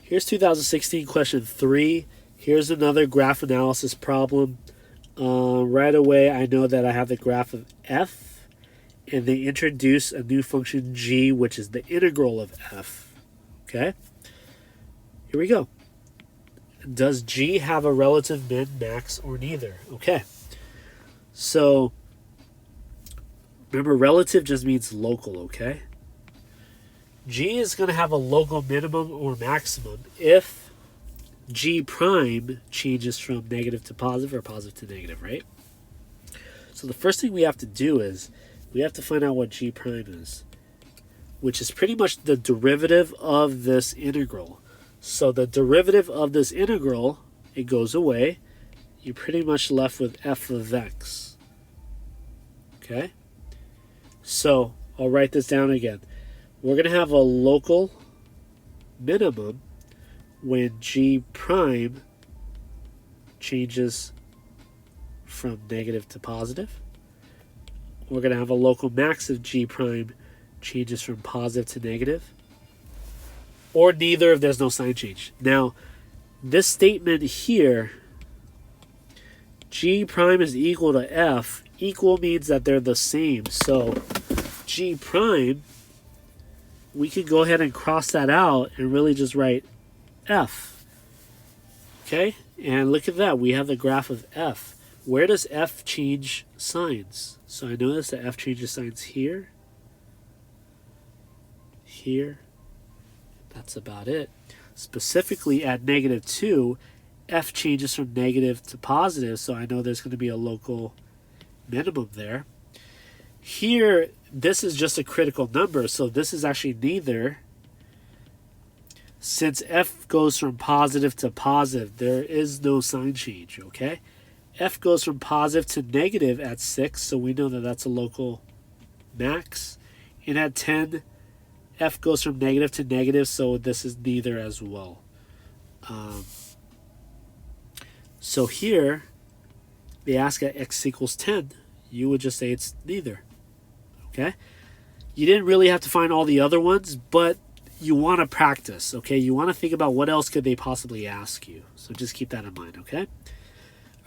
Here's 2016 question 3. Here's another graph analysis problem. Right away, I know that I have the graph of f, and they introduce a new function g, which is the integral of f. Okay? Here we go. Does g have a relative min, max, or neither? Okay. So, remember, relative just means local, okay? G is going to have a local minimum or maximum if g prime changes from negative to positive or positive to negative, right? So the first thing we have to do is we have to find out what g prime is, which is pretty much the derivative of this integral. So the derivative of this integral, it goes away. You're pretty much left with f of x. Okay? So I'll write this down again. We're going to have a local minimum when g prime changes from negative to positive. We're going to have a local max if g prime changes from positive to negative. Or neither if there's no sign change. Now, this statement here, g prime is equal to f, equal means that they're the same. So g prime, we could go ahead and cross that out and really just write f. Okay? And look at that. We have the graph of f. Where does f change signs? So I notice that f changes signs here, here. That's about it. Specifically at -2, f changes from negative to positive, so I know there's going to be a local minimum there. Here, this is just a critical number, so this is actually neither. Since f goes from positive to positive, there is no sign change, okay? F goes from positive to negative at 6, so we know that that's a local max. And at 10, f goes from negative to negative, so this is neither as well. So here, they ask at x equals 10, you would just say it's neither. Okay? You didn't really have to find all the other ones, but you want to practice, okay? You want to think about what else could they possibly ask you. So just keep that in mind, okay?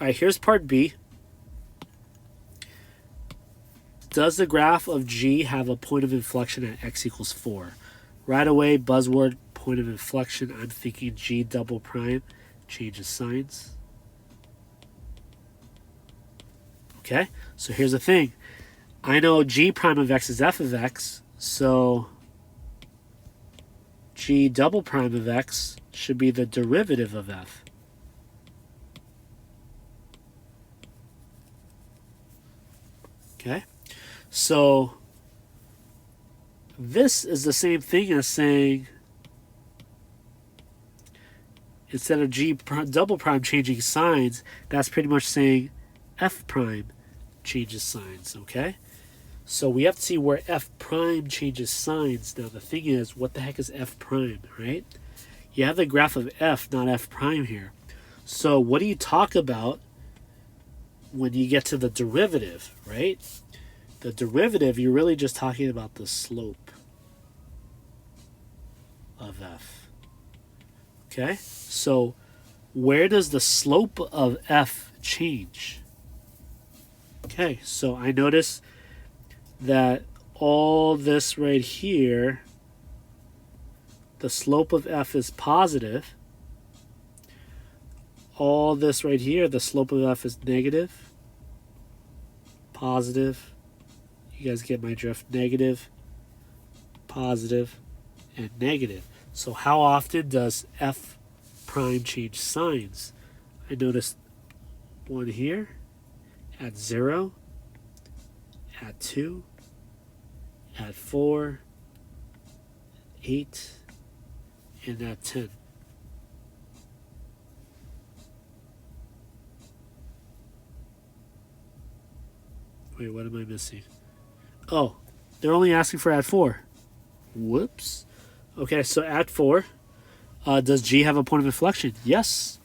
All right, here's part B. Does the graph of G have a point of inflection at x equals 4? Right away, buzzword, point of inflection. I'm thinking G double prime changes signs. Okay, so here's the thing. I know G prime of x is f of x, so G double prime of x should be the derivative of f. Okay, so this is the same thing as saying instead of G double prime changing signs, that's pretty much saying f prime changes signs, okay? So we have to see where f prime changes signs. Now the thing is, what the heck is f prime, right? You have the graph of f, not f prime here. So what do you talk about when you get to the derivative, right? The derivative, you're really just talking about the slope of f. Okay? So where does the slope of f change? Okay, so I notice that all this right here, the slope of f is positive. All this right here, the slope of f is negative, positive. You guys get my drift. Negative, positive, and negative. So how often does f prime change signs? I noticed one here at 0, at 2, at 4, 8, and at 10. Wait, what am I missing? Oh, they're only asking for at 4. Whoops. Okay, so at 4, does G have a point of inflection? Yes.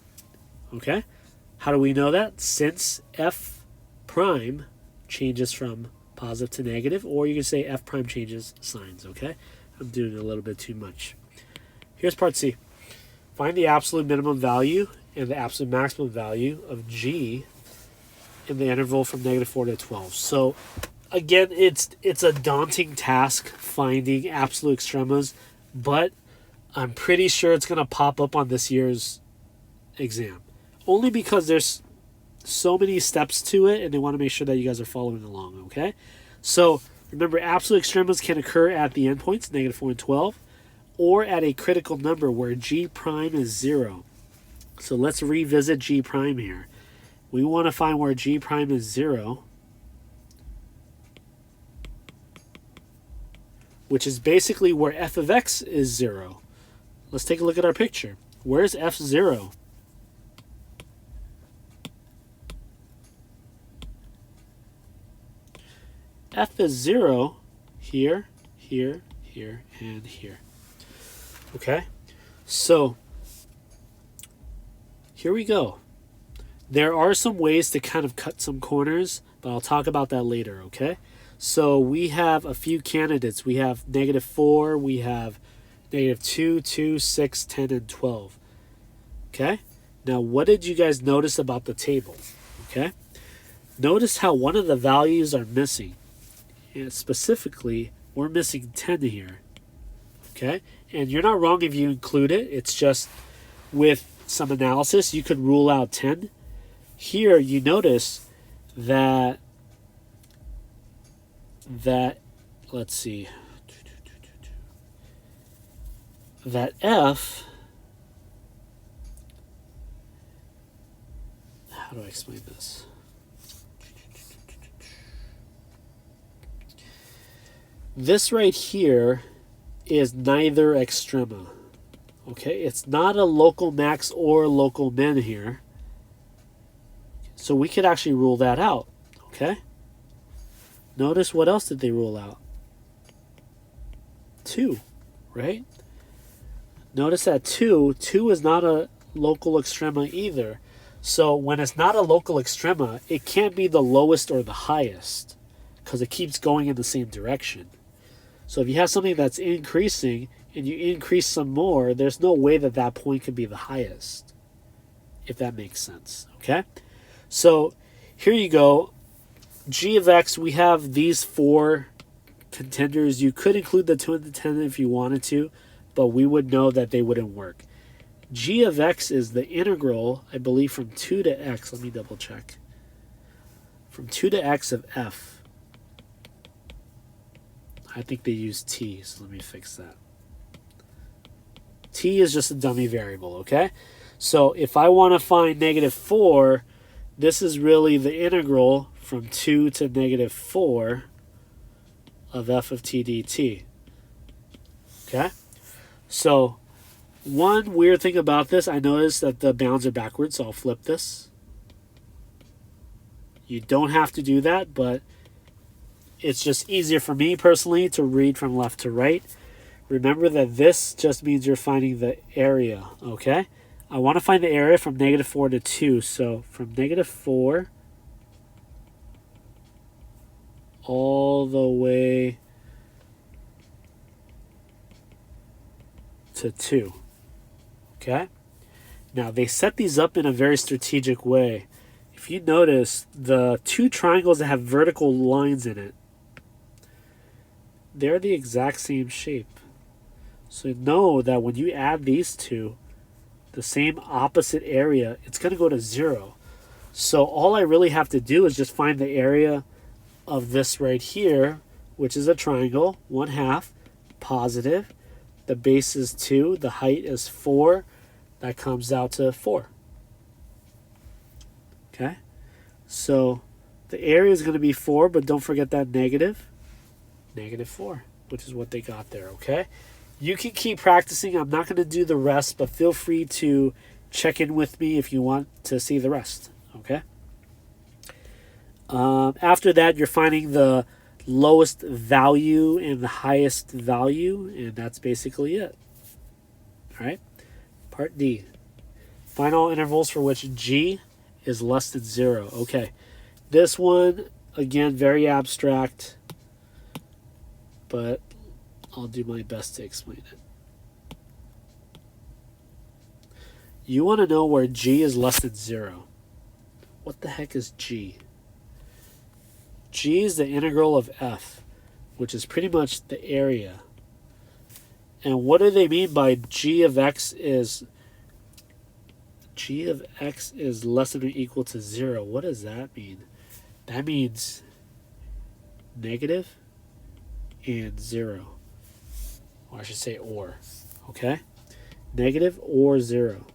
Okay. How do we know that? Since f prime changes from positive to negative, or you can say f prime changes signs, okay? I'm doing a little bit too much. Here's part C. Find the absolute minimum value and the absolute maximum value of G in the interval from -4 to 12. So again, it's a daunting task finding absolute extremas, but I'm pretty sure it's going to pop up on this year's exam. Only because there's so many steps to it and they want to make sure that you guys are following along, okay? So remember, absolute extremas can occur at the endpoints, -4 and 12, or at a critical number where G prime is 0. So let's revisit G prime here. We want to find where G prime is 0, which is basically where f of x is 0. Let's take a look at our picture. Where's f 0? F is 0 here, here, here, and here. Okay? So, here we go. There are some ways to kind of cut some corners, but I'll talk about that later, okay? So, we have a few candidates. We have -4, we have -2, 2, 6, 10, and 12. Okay? Now, what did you guys notice about the table? Okay? Notice how one of the values are missing. And specifically, we're missing 10 here. Okay? And you're not wrong if you include it. It's just with some analysis, you could rule out 10. Here, you notice that let's see, that F, how do I explain this? This right here is neither extrema. Okay, it's not a local max or local min here. So we could actually rule that out. Okay? Notice what else did they rule out? 2, right? Notice that 2 is not a local extrema either. So when it's not a local extrema, it can't be the lowest or the highest because it keeps going in the same direction. So if you have something that's increasing and you increase some more, there's no way that that point could be the highest, if that makes sense, okay? So here you go. G of x, we have these 4 contenders. You could include the 2 and the 10 if you wanted to, but we would know that they wouldn't work. G of x is the integral, I believe, from 2 to x. Let me double check. From 2 to x of f. I think they use t, so let me fix that. T is just a dummy variable, okay? So if I want to find -4, this is really the integral from 2 to -4 of f of t dt. Okay? So one weird thing about this, I noticed that the bounds are backwards, so I'll flip this. You don't have to do that, but it's just easier for me personally to read from left to right. Remember that this just means you're finding the area, okay? I want to find the area from -4 to 2. So from -4 all the way to 2, okay? Now they set these up in a very strategic way. If you notice, the 2 triangles that have vertical lines in it, they're the exact same shape. So know that when you add these 2, the same opposite area, it's going to go to 0. So all I really have to do is just find the area of this right here, which is a triangle, 1/2, positive. The base is 2, the height is 4. That comes out to 4. Okay? So the area is going to be 4, but don't forget that -4, which is what they got there, okay? You can keep practicing. I'm not going to do the rest, but feel free to check in with me if you want to see the rest, okay? After that, you're finding the lowest value and the highest value, and that's basically it. All right? Part D. Find all intervals for which G is less than 0. Okay. This one, again, very abstract, but I'll do my best to explain it. You want to know where g is less than 0. What the heck is g? G is the integral of f, which is pretty much the area. And what do they mean by g of x is less than or equal to 0? What does that mean? That means negative and 0. Or I should say or. Okay? Negative or 0.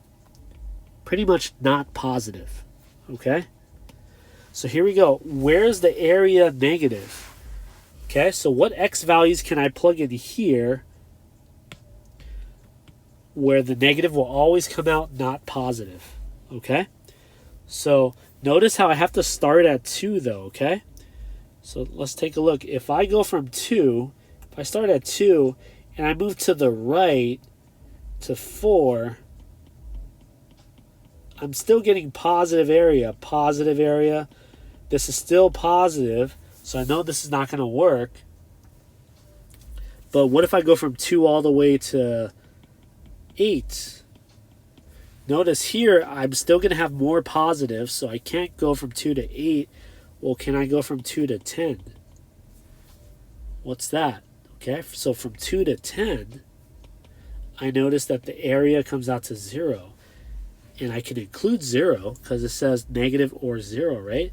Pretty much not positive. Okay? So here we go. Where's the area negative? Okay, so what x values can I plug in here where the negative will always come out not positive? Okay? So notice how I have to start at 2 though, okay? So let's take a look. If I go from 2, if I start at 2 and I move to the right to 4, I'm still getting positive area. Positive area. This is still positive, so I know this is not going to work. But what if I go from 2 all the way to 8? Notice here, I'm still going to have more positives, so I can't go from 2 to 8. Well, can I go from 2 to 10? What's that? Okay, so from 2 to 10, I notice that the area comes out to 0. And I can include 0 because it says negative or 0, right?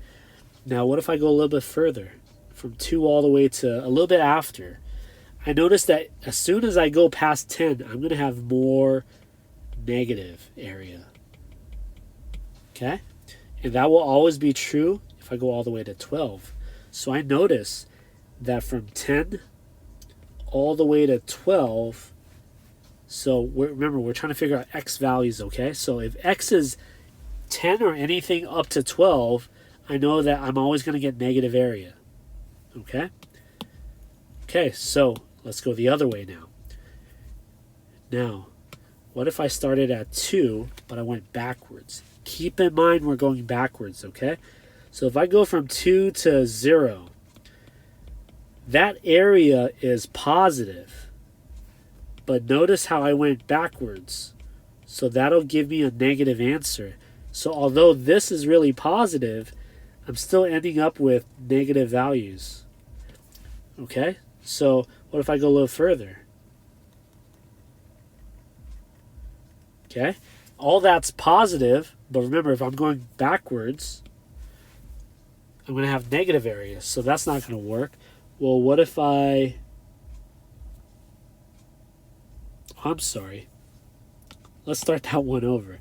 Now, what if I go a little bit further? From 2 all the way to a little bit after. I notice that as soon as I go past 10, I'm going to have more negative area. Okay? And that will always be true if I go all the way to 12. So I notice that from 10 all the way to 12, so remember, we're trying to figure out x values, okay? So if x is 10 or anything up to 12, I know that I'm always going to get negative area, okay? Okay, so let's go the other way now. Now, what if I started at 2, but I went backwards? Keep in mind we're going backwards, okay? So if I go from 2 to 0, that area is positive. But notice how I went backwards. So that'll give me a negative answer. So although this is really positive, I'm still ending up with negative values. Okay? So what if I go a little further? Okay? All that's positive, but remember, if I'm going backwards, I'm going to have negative areas. So that's not going to work. Well, what if I'm sorry. Let's start that one over.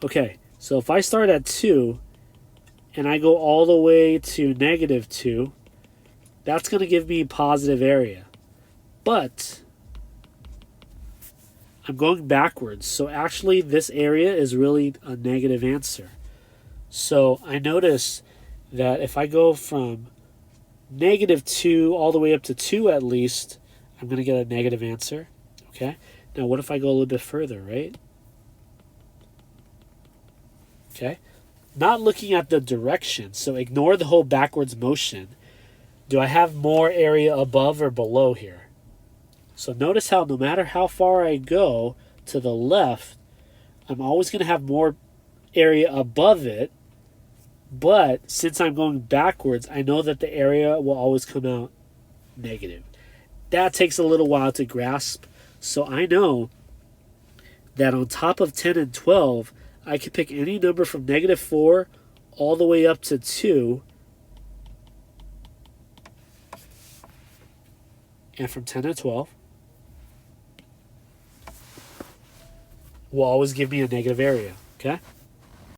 Okay, so if I start at 2 and I go all the way to negative 2, that's going to give me positive area. But I'm going backwards, so actually this area is really a negative answer. So I notice that if I go from negative 2 all the way up to 2 at least, I'm going to get a negative answer. Okay, now what if I go a little bit further, right? Okay, not looking at the direction, so ignore the whole backwards motion. Do I have more area above or below here? So notice how no matter how far I go to the left, I'm always going to have more area above it, but since I'm going backwards, I know that the area will always come out negative. That takes a little while to grasp. So I know that on top of 10 and 12, I can pick any number from negative 4 all the way up to 2. And from 10 to 12 will always give me a negative area, okay?